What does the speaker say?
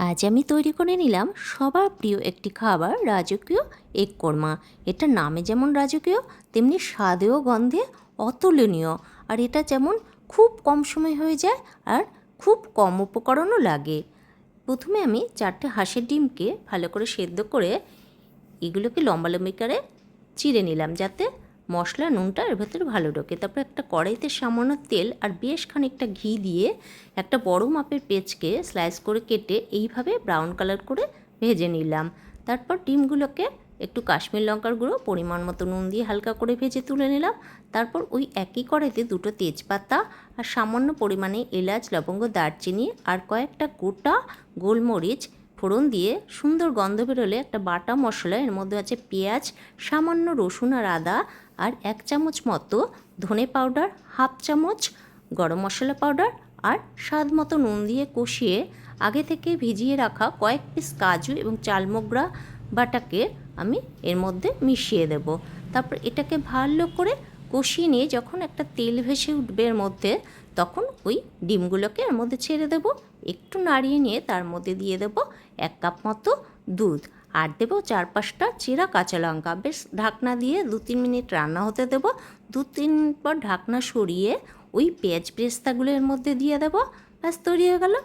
আজ আমি তৈরি করে নিলাম সবার প্রিয় একটি খাবার, রাজকীয় এগ কোরমা। এটা নামে যেমন রাজকীয়, তেমনি স্বাদেও গন্ধে অতুলনীয়। আর এটা যেমন খুব কম সময় হয়ে যায় আর খুব কম উপকরণও লাগে। প্রথমে আমি 4টে হাঁসের ডিমকে ভালো করে সেদ্ধ করে এগুলোকে লম্বা লম্বি করে চিড়ে নিলাম, যাতে মশলা নুনটা এর ভেতরে ভালো ঢোকে। তারপর একটা কড়াইতে সামান্য তেল আর বেশ খানিকটা ঘি দিয়ে একটা বড় মাপের পেঁচকে স্লাইস করে কেটে এইভাবে ব্রাউন কালার করে ভেজে নিলাম। তারপর ডিমগুলোকে একটু কাশ্মীর লঙ্কার গুঁড়ো, পরিমাণ মতো নুন দিয়ে হালকা করে ভেজে তুলে নিলাম। তারপর ওই একই কড়াইতে 2টো তেজপাতা আর সামান্য পরিমাণে এলাচ, লবঙ্গ, দারচিনি আর কয়েকটা গোটা গোলমরিচ ফোড়ন দিয়ে সুন্দর গন্ধ বেরোলে একটা বাটা মশলা, এর মধ্যে আছে পেঁয়াজ, সামান্য রসুন আর আদা, আর 1 চামচ মতো ধনে পাউডার, 1/2 চামচ গরম মশলা পাউডার আর স্বাদ মতো নুন দিয়ে কষিয়ে আগে থেকে ভিজিয়ে রাখা কয়েক পিস কাজু এবং চালমোগরা বাটাকে আমি এর মধ্যে মিশিয়ে দেব। তারপর এটাকে ভালো করে কষিয়ে নিয়ে যখন একটা তেল ভেসে উঠবে এর মধ্যে, তখন ওই ডিমগুলোকে এর মধ্যে ছেড়ে দেব। একটু নাড়িয়ে নিয়ে তার মধ্যে দিয়ে দেব 1 কাপ মতো দুধ আর দেবো 4-5টা চেরা কাঁচা লঙ্কা। বেশ ঢাকনা দিয়ে 2-3 মিনিট রান্না হতে দেবো। 2-3 মিনিট পর ঢাকনা সরিয়ে ওই পেঁয়াজ পেস্তাগুলো এর মধ্যে দিয়ে দেবো। ব্যাস তৈরি হয়ে গেল